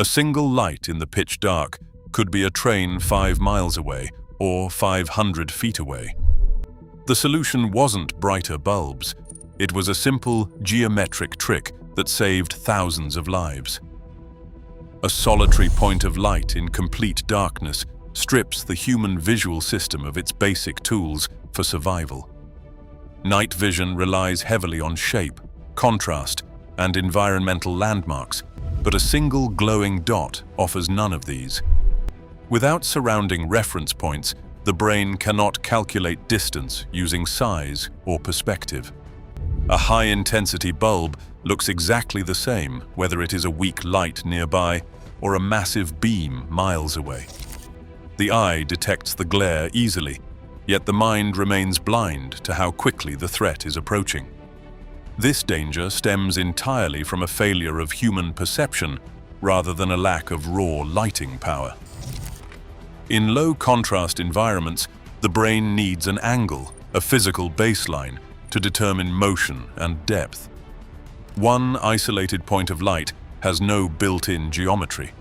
A single light in the pitch dark could be a train 5 miles away or 500 feet away. The solution wasn't brighter bulbs. It was a simple geometric trick that saved thousands of lives. A solitary point of light in complete darkness strips the human visual system of its basic tools for survival. Night vision relies heavily on shape, contrast, and environmental landmarks, but a single glowing dot offers none of these. Without surrounding reference points, the brain cannot calculate distance using size or perspective. A high-intensity bulb looks exactly the same whether it is a weak light nearby or a massive beam miles away. The eye detects the glare easily, yet the mind remains blind to how quickly the threat is approaching. This danger stems entirely from a failure of human perception rather than a lack of raw lighting power. In low-contrast environments, the brain needs an angle, a physical baseline, to determine motion and depth. One isolated point of light has no built-in geometry.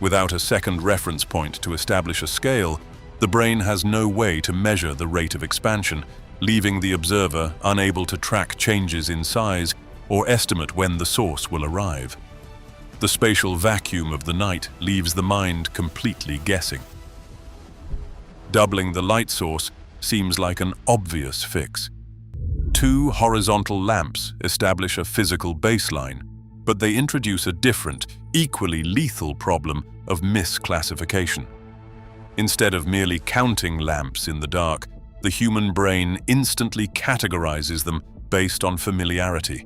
Without a second reference point to establish a scale, the brain has no way to measure the rate of expansion, leaving the observer unable to track changes in size or estimate when the source will arrive. The spatial vacuum of the night leaves the mind completely guessing. Doubling the light source seems like an obvious fix. 2 horizontal lamps establish a physical baseline, but they introduce a different, equally lethal problem of misclassification. Instead of merely counting lamps in the dark, the human brain instantly categorizes them based on familiarity.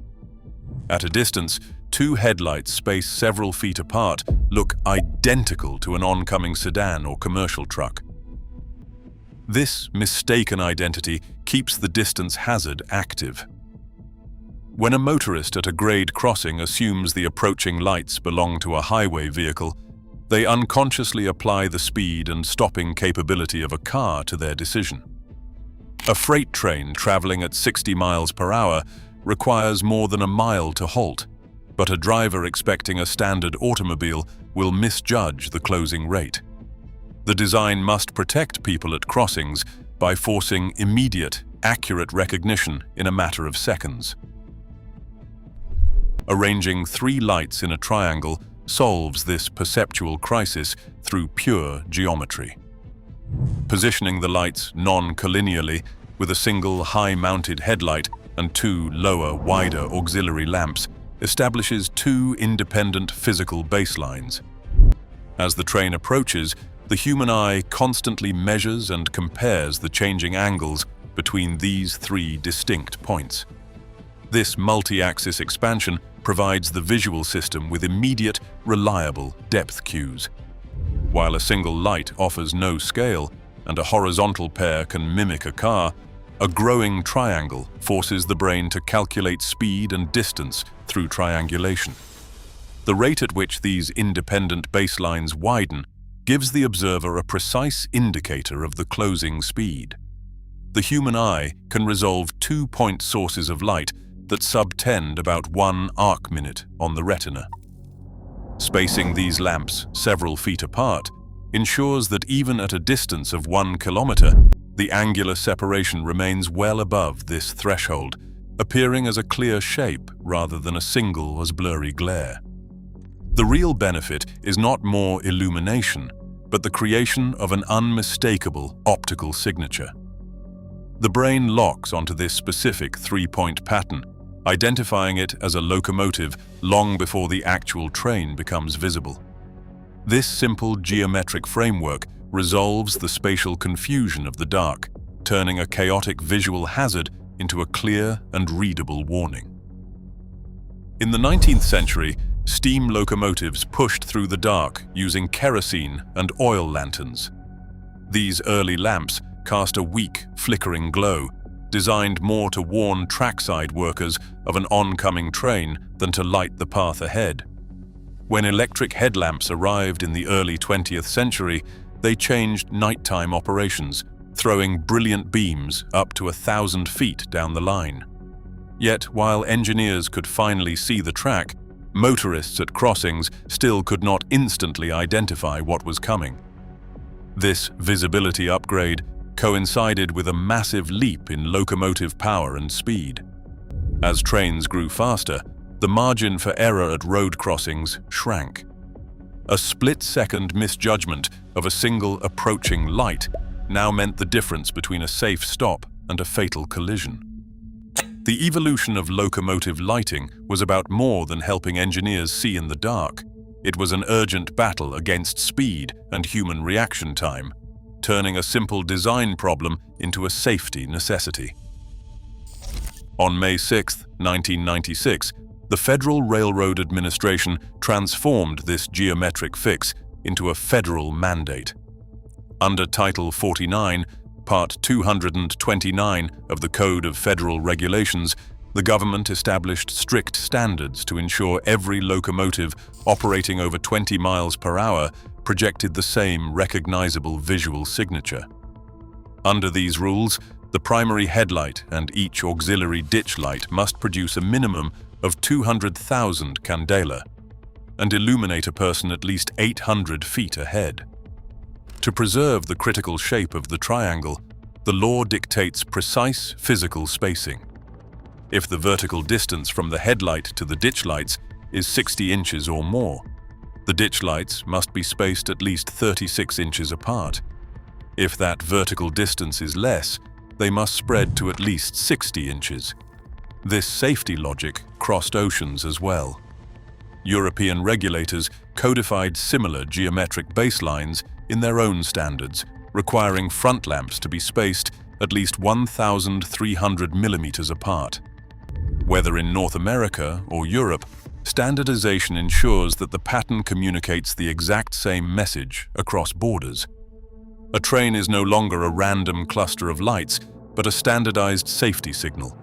At a distance, 2 headlights spaced several feet apart look identical to an oncoming sedan or commercial truck. This mistaken identity keeps the distance hazard active. When a motorist at a grade crossing assumes the approaching lights belong to a highway vehicle, they unconsciously apply the speed and stopping capability of a car to their decision. A freight train traveling at 60 miles per hour requires more than a mile to halt, but a driver expecting a standard automobile will misjudge the closing rate. The design must protect people at crossings by forcing immediate, accurate recognition in a matter of seconds. Arranging 3 lights in a triangle solves this perceptual crisis through pure geometry. Positioning the lights non-collinearly with a single high-mounted headlight and 2 lower, wider auxiliary lamps establishes 2 independent physical baselines. As the train approaches, the human eye constantly measures and compares the changing angles between these 3 distinct points. This multi-axis expansion provides the visual system with immediate, reliable depth cues. While a single light offers no scale and a horizontal pair can mimic a car, a growing triangle forces the brain to calculate speed and distance through triangulation. The rate at which these independent baselines widen gives the observer a precise indicator of the closing speed. The human eye can resolve 2-point sources of light that subtend about 1 arc-minute on the retina. Spacing these lamps several feet apart ensures that even at a distance of 1 kilometer, the angular separation remains well above this threshold, appearing as a clear shape rather than a single as blurry glare. The real benefit is not more illumination, but the creation of an unmistakable optical signature. The brain locks onto this specific 3-point pattern, identifying it as a locomotive long before the actual train becomes visible. This simple geometric framework resolves the spatial confusion of the dark, turning a chaotic visual hazard into a clear and readable warning. In the 19th century, steam locomotives pushed through the dark using kerosene and oil lanterns. These early lamps cast a weak, flickering glow, designed more to warn trackside workers of an oncoming train than to light the path ahead. When electric headlamps arrived in the early 20th century, they changed nighttime operations, throwing brilliant beams up to 1,000 feet down the line. Yet, while engineers could finally see the track, motorists at crossings still could not instantly identify what was coming. This visibility upgrade coincided with a massive leap in locomotive power and speed. As trains grew faster, the margin for error at road crossings shrank. A split-second misjudgment of a single approaching light now meant the difference between a safe stop and a fatal collision. The evolution of locomotive lighting was about more than helping engineers see in the dark. It was an urgent battle against speed and human reaction time, turning a simple design problem into a safety necessity. On May 6, 1996, the Federal Railroad Administration transformed this geometric fix into a federal mandate. Under Title 49, Part 229 of the Code of Federal Regulations, the government established strict standards to ensure every locomotive operating over 20 miles per hour projected the same recognizable visual signature. Under these rules, the primary headlight and each auxiliary ditch light must produce a minimum of 200,000 candela and illuminate a person at least 800 feet ahead. To preserve the critical shape of the triangle, the law dictates precise physical spacing. If the vertical distance from the headlight to the ditch lights is 60 inches or more, the ditch lights must be spaced at least 36 inches apart. If that vertical distance is less, they must spread to at least 60 inches. This safety logic crossed oceans as well. European regulators codified similar geometric baselines in their own standards, requiring front lamps to be spaced at least 1,300 millimeters apart. Whether in North America or Europe, standardization ensures that the pattern communicates the exact same message across borders. A train is no longer a random cluster of lights, but a standardized safety signal.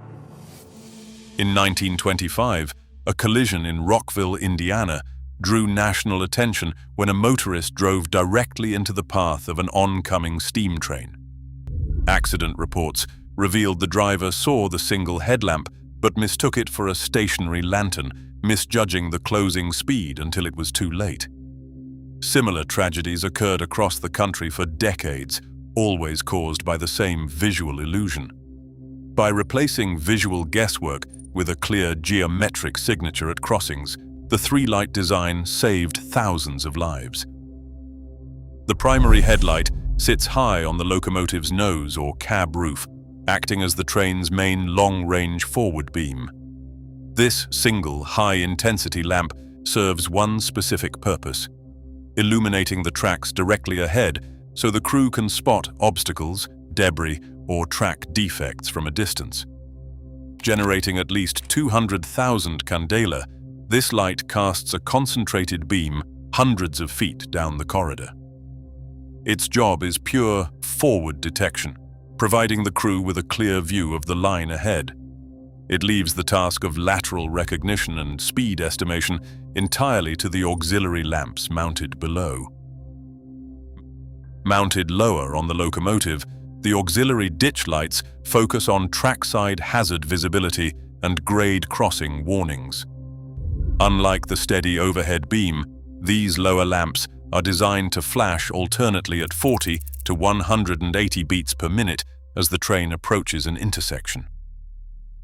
In 1925, a collision in Rockville, Indiana, drew national attention when a motorist drove directly into the path of an oncoming steam train. Accident reports revealed the driver saw the single headlamp but mistook it for a stationary lantern, misjudging the closing speed until it was too late. Similar tragedies occurred across the country for decades, always caused by the same visual illusion. By replacing visual guesswork with a clear geometric signature at crossings, the three-light design saved thousands of lives. The primary headlight sits high on the locomotive's nose or cab roof, acting as the train's main long-range forward beam. This single high-intensity lamp serves one specific purpose: illuminating the tracks directly ahead so the crew can spot obstacles, debris, or track defects from a distance. Generating at least 200,000 candela, this light casts a concentrated beam hundreds of feet down the corridor. Its job is pure forward detection, providing the crew with a clear view of the line ahead. It leaves the task of lateral recognition and speed estimation entirely to the auxiliary lamps mounted below. Mounted lower on the locomotive, the auxiliary ditch lights focus on trackside hazard visibility and grade crossing warnings. Unlike the steady overhead beam, these lower lamps are designed to flash alternately at 40 to 180 beats per minute as the train approaches an intersection.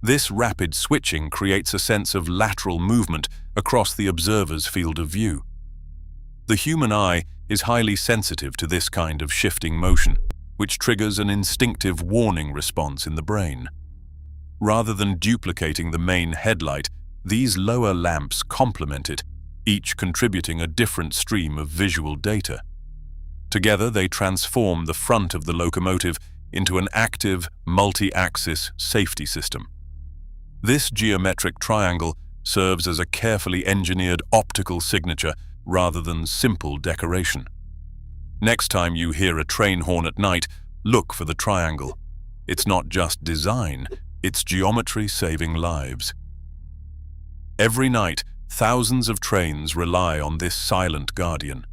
This rapid switching creates a sense of lateral movement across the observer's field of view. The human eye is highly sensitive to this kind of shifting motion, which triggers an instinctive warning response in the brain. Rather than duplicating the main headlight, these lower lamps complement it, each contributing a different stream of visual data. Together, they transform the front of the locomotive into an active, multi-axis safety system. This geometric triangle serves as a carefully engineered optical signature rather than simple decoration. Next time you hear a train horn at night, look for the triangle. It's not just design, it's geometry saving lives. Every night, thousands of trains rely on this silent guardian.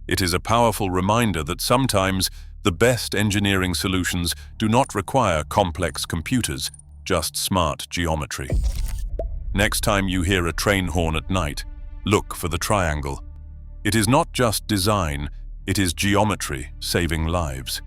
It is a powerful reminder that sometimes the best engineering solutions do not require complex computers, just smart geometry. Next time you hear a train horn at night, look for the triangle. It is not just design, it is geometry saving lives.